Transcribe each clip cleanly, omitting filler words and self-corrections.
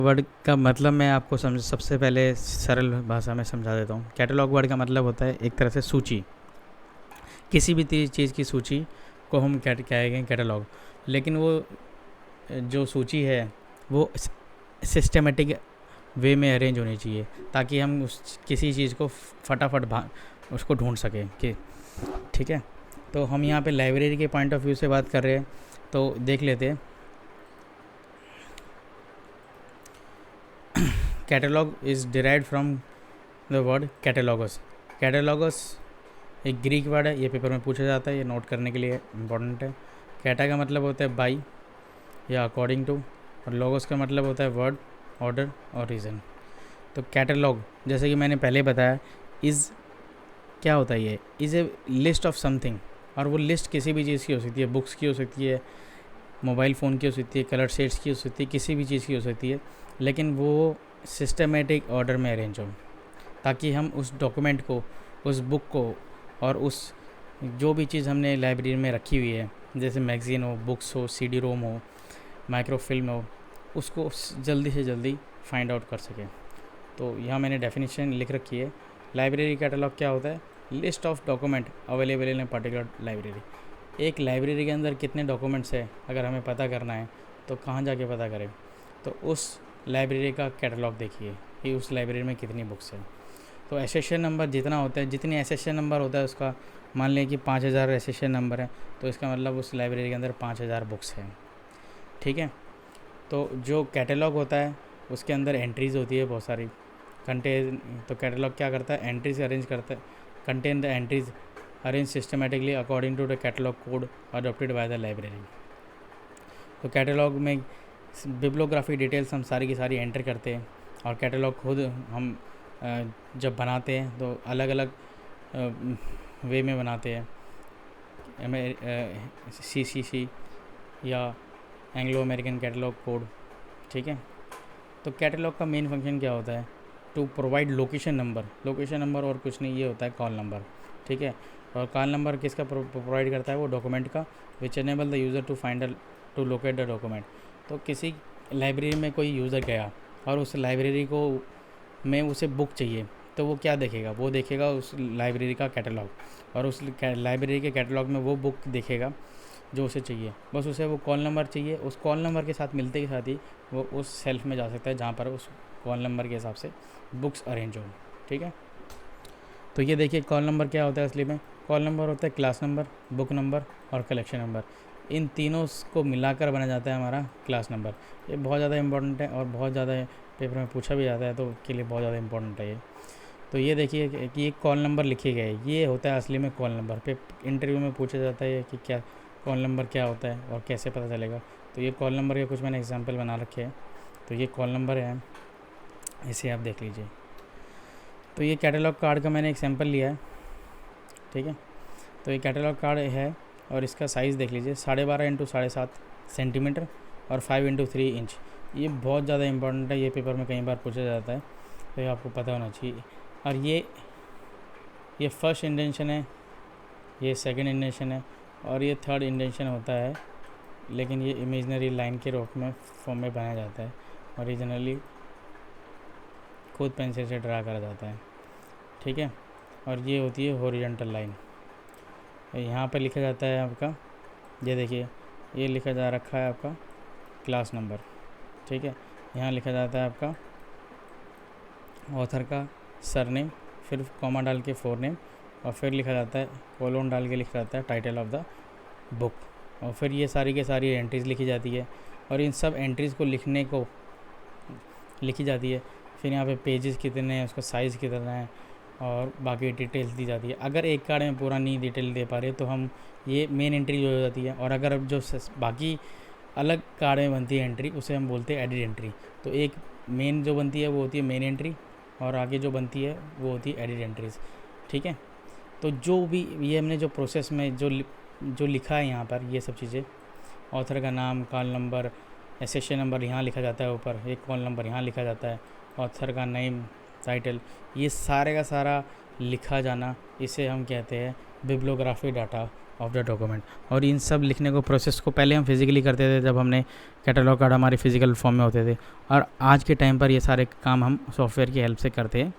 Word का मतलब मैं आपको सबसे पहले सरल भाषा में समझा देता हूँ। कैटलॉग वर्ड का मतलब होता है एक तरह से सूची। किसी भी चीज़ की सूची को हम कहेंगे कैटलॉग। लेकिन वो जो सूची है वो सिस्टमेटिक वे में अरेंज होनी चाहिए, ताकि हम उस किसी चीज़ को फटाफट उसको ढूंढ सकें कि ठीक है। तो हम यहाँ पे लाइब्रेरी के पॉइंट ऑफ व्यू से बात कर रहे हैं, तो देख लेते हैं। Catalogue is derived from the word कैटलॉगस। कैटलॉगस एक ग्रीक वर्ड है, ये पेपर में पूछा जाता है, ये नोट करने के लिए इम्पोर्टेंट है। कैटा का मतलब होता है बाई या अकॉर्डिंग टू, और लॉगस का मतलब होता है वर्ड, ऑर्डर और रीज़न। तो कैटलॉग, जैसे कि मैंने पहले बताया, इज़ क्या होता है, ये is a list of something. और वो लिस्ट किसी भी चीज़ की हो सकती है, बुक्स की हो सकती है, मोबाइल फ़ोन की हो सकती है, कलर शेड्स की हो सकती है, किसी भी चीज़ की हो सकती है, लेकिन वो सिस्टमेटिक ऑर्डर में अरेंज हो, ताकि हम उस डॉक्यूमेंट को, उस बुक को, और उस जो भी चीज़ हमने लाइब्रेरी में रखी हुई है, जैसे मैगज़ीन हो, बुक्स हो, सीडी रोम हो, माइक्रोफिल्म हो, उसको जल्दी से जल्दी फाइंड आउट कर सकें। तो यहाँ मैंने डेफिनेशन लिख रखी है। लाइब्रेरी कैटलॉग क्या होता है? List of document available in a particular library. एक लाइब्रेरी के अंदर कितने डॉक्यूमेंट्स है अगर हमें पता करना है तो कहाँ जाके पता करें? तो उस लाइब्रेरी का कैटलॉग देखिए कि उस लाइब्रेरी में कितनी बुक्स हैं। तो एसेशन नंबर जितना होता है, जितनी एसेशन नंबर होता है उसका, मान लें कि 5000 एसेशन नंबर है, तो इसका मतलब उस लाइब्रेरी के अंदर 5000 बुक्स हैं। ठीक है। तो जो कैटलॉग होता है उसके अंदर एंट्रीज़ होती है बहुत सारी, कंटेन। तो कैटलॉग क्या करता है? एंट्रीज अरेंज करता है। Contain the entries arrange systematically according to the catalogue code adopted by the library. तो कैटलॉग में बिब्लियोग्राफी डिटेल्स हम सारी की सारी एंटर करते हैं, और कैटलॉग खुद हम जब बनाते हैं तो अलग अलग वे में बनाते हैं, CCC या एंग्लो अमेरिकन कैटलॉग कोड। ठीक है। तो कैटलॉग का मेन फंक्शन क्या होता है? To provide location number. Location number और कुछ नहीं, ये होता है कॉल नंबर। ठीक है। और कॉल नंबर किसका प्रोवाइड करता है? वो डॉक्यूमेंट का, which enable the user to locate the document. तो किसी लाइब्रेरी में कोई यूज़र गया और उस लाइब्रेरी को में उसे बुक चाहिए, तो वो क्या देखेगा? वो देखेगा उस लाइब्रेरी का कैटलॉग, और उस लाइब्रेरी के कैटलॉग में वो बुक देखेगा जो उसे चाहिए। बस उसे वो कॉल नंबर चाहिए, उस कॉल नंबर के साथ मिलते के साथ ही वो उस सेल्फ में जा सकता है जहाँ पर उस कॉल नंबर के हिसाब से बुक्स अरेंज हो। ठीक है। तो ये देखिए कॉल नंबर क्या होता है असली में? कॉल नंबर होता है क्लास नंबर, बुक नंबर और कलेक्शन नंबर। इन तीनों को मिलाकर बना जाता है हमारा क्लास नंबर। ये बहुत ज़्यादा इंपॉर्टेंट है और बहुत ज़्यादा पेपर में पूछा भी जाता है, तो के लिए बहुत ज़्यादा इंपॉर्टेंट है ये। तो ये देखिए कि ये कॉल नंबर लिखे गए, ये होता है असली में कॉल नंबर। पे इंटरव्यू में पूछा जाता है कि क्या कॉल नंबर क्या होता है और कैसे पता चलेगा। तो ये कॉल नंबर के कुछ मैंने एग्जांपल बना रखे हैं। तो ये कॉल नंबर है, इसे आप देख लीजिए। तो ये कैटलॉग कार्ड का मैंने एग्जांपल लिया है। ठीक है। तो ये कैटलॉग कार्ड है और इसका साइज़ देख लीजिए, 12.5 इंटू 7.5 सेंटीमीटर और 5 इंटू 3 इंच। ये बहुत ज़्यादा इंपॉर्टेंट है, ये पेपर में कई बार पूछा जाता है, तो ये आपको पता होना चाहिए। और ये फर्स्ट इंडेंशन है, ये सेकंड इंडेंशन है, और ये थर्ड इंडेंशन होता है, लेकिन ये इमेजनरी लाइन के रूप में फॉर्म में बनाया जाता है। ओरिजिनली खुद पेंसिल से ड्रा करा जाता है। ठीक है। और ये होती है हॉरिजॉन्टल लाइन। यहाँ पे लिखा जाता है आपका, ये देखिए ये लिखा जा रखा है आपका क्लास नंबर। ठीक है। यहाँ लिखा जाता है आपका ऑथर का सरनेम, फिर कॉमा डाल के फोरनेम, और फिर लिखा जाता है कोलोन डाल के लिखा जाता है टाइटल ऑफ द बुक। और फिर ये सारी के सारी एंट्रीज़ लिखी जाती है, और इन सब एंट्रीज़ को लिखी जाती है। फिर यहाँ पे पेजेस कितने हैं, उसका साइज़ कितना है, और बाकी डिटेल्स दी जाती है। अगर एक कार्ड में पूरा नहीं डिटेल दे पा रहे तो हम ये मेन एंट्री हो जाती है, और अगर जो बाकी अलग कार्ड में बनती है एंट्री, उसे हम बोलते हैं एडिट एंट्री। तो एक मेन जो बनती है वो होती है मेन एंट्री, और आगे जो बनती है वो होती है एडिट एंट्रीज। ठीक है। तो जो भी ये हमने जो प्रोसेस में जो लिखा है यहाँ पर, ये सब चीज़ें, ऑथर का नाम, कॉल नंबर, एसेशन नंबर यहाँ लिखा जाता है ऊपर, एक कॉल नंबर यहाँ लिखा जाता है, ऑथर का नेम, टाइटल, ये सारे का सारा लिखा जाना, इसे हम कहते हैं bibliography data of the document. और इन सब लिखने को प्रोसेस को पहले हम फिज़िकली करते थे जब हमने कैटलॉग कार्ड हमारे फिज़िकल फॉर्म में होते थे, और आज के टाइम पर ये सारे काम हम सॉफ्टवेयर की हेल्प से करते हैं।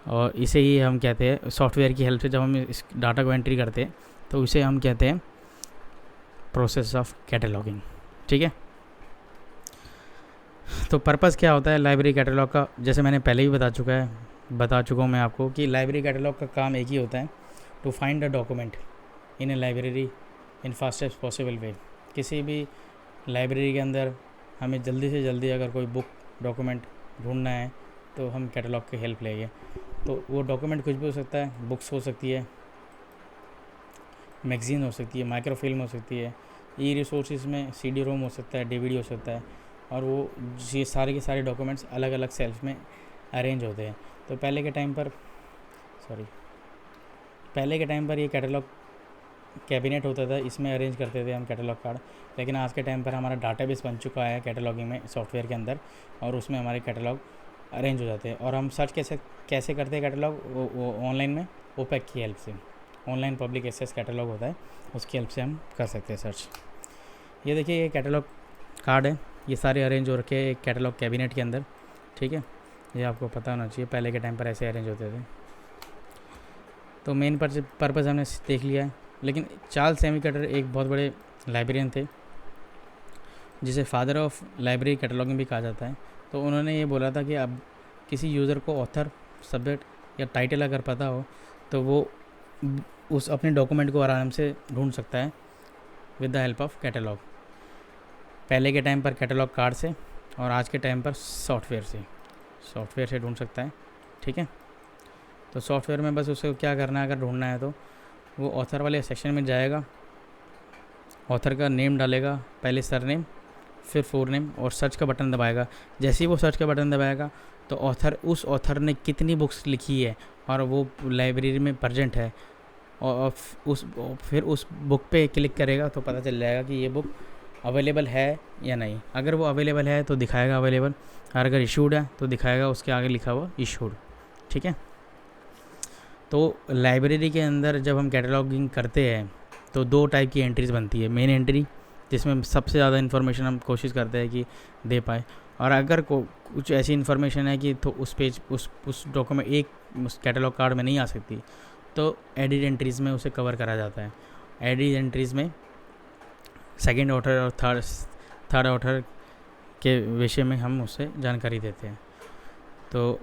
और इसे ही हम कहते हैं सॉफ्टवेयर की हेल्प से जब हम इस डाटा को एंट्री करते हैं तो इसे हम कहते हैं प्रोसेस ऑफ कैटलॉगिंग। ठीक है, तो पर्पज़ क्या होता है लाइब्रेरी कैटलॉग का, जैसे मैंने पहले ही बता चुका हूँ मैं आपको कि लाइब्रेरी कैटलॉग का काम एक ही होता है, to find the document in a library in fastest possible way. किसी भी लाइब्रेरी के अंदर हमें जल्दी से जल्दी अगर कोई बुक डॉक्यूमेंट ढूंढना है तो हम कैटलॉग की हेल्प लेंगे। तो वो डॉक्यूमेंट कुछ भी हो सकता है, बुक्स हो सकती है, मैगज़ीन हो सकती है, माइक्रोफिल्म हो सकती है, ई रिसोर्सेज में CD रोम हो सकता है, DVD हो सकता है, और वो ये सारे के सारे डॉक्यूमेंट्स अलग अलग सेल्फ में अरेंज होते हैं। तो पहले के टाइम पर ये कैटलॉग कैबिनेट होता था, इसमें अरेंज करते थे हम कैटलॉग कार्ड। लेकिन आज के टाइम पर हमारा डाटाबेस बन चुका है कैटलॉगिंग में सॉफ्टवेयर के अंदर, और उसमें हमारे कैटलॉग अरेंज हो जाते हैं। और हम सर्च कैसे करते हैं कैटलॉग, वो ऑनलाइन में ओपेक की हेल्प से, ऑनलाइन पब्लिक एक्सेस कैटलॉग होता है, उसकी हेल्प से हम कर सकते हैं सर्च। ये देखिए ये कैटलॉग कार्ड है, ये सारे अरेंज हो रखे हैं एक कैटलॉग कैबिनेट के अंदर। ठीक है, ये आपको पता होना चाहिए, पहले के टाइम पर ऐसे अरेंज होते थे। तो मेन पर्पज़ हमने देख लिया है। लेकिन चार्ल्स सेमीकटर एक बहुत बड़े लाइब्रेरियन थे जिसे फादर ऑफ लाइब्रेरी कैटलॉगिंग भी कहा जाता है। तो उन्होंने ये बोला था कि अब किसी यूज़र को ऑथर, सब्जेक्ट या टाइटल अगर पता हो तो वो उस अपने डॉक्यूमेंट को आराम से ढूंढ सकता है with the help of catalogue. पहले के टाइम पर कैटलॉग कार्ड से, और आज के टाइम पर सॉफ्टवेयर से ढूंढ सकता है। ठीक है, तो सॉफ्टवेयर में बस उसे क्या करना है, अगर ढूंढना है तो वो ऑथर वाले सेक्शन में जाएगा, ऑथर का नेम डालेगा, पहले सरनेम फिर फोरनेम, और सर्च का बटन दबाएगा। जैसे ही वो सर्च का बटन दबाएगा तो उस ऑथर ने कितनी बुक्स लिखी है और वो लाइब्रेरी में प्रेजेंट है, और फिर उस बुक पे क्लिक करेगा तो पता चल जाएगा कि ये बुक अवेलेबल है या नहीं। अगर वो अवेलेबल है तो दिखाएगा अवेलेबल, और अगर इशूड है तो दिखाएगा उसके आगे लिखा हुआ इशूड। ठीक है, तो लाइब्रेरी के अंदर जब हम कैटलॉगिंग करते हैं तो 2 टाइप की एंट्रीज़ बनती है। मेन एंट्री जिसमें सबसे ज़्यादा इन्फॉर्मेशन हम कोशिश करते हैं कि दे पाए, और अगर कुछ ऐसी इन्फॉर्मेशन है कि तो उस डॉक्यूमेंट एक उस कैटलॉग कार्ड में नहीं आ सकती तो एडिट एंट्रीज़ में उसे कवर करा जाता है। एडिट एंट्रीज़ में सेकंड ऑथर और थर्ड ऑथर के विषय में हम उससे जानकारी देते हैं। तो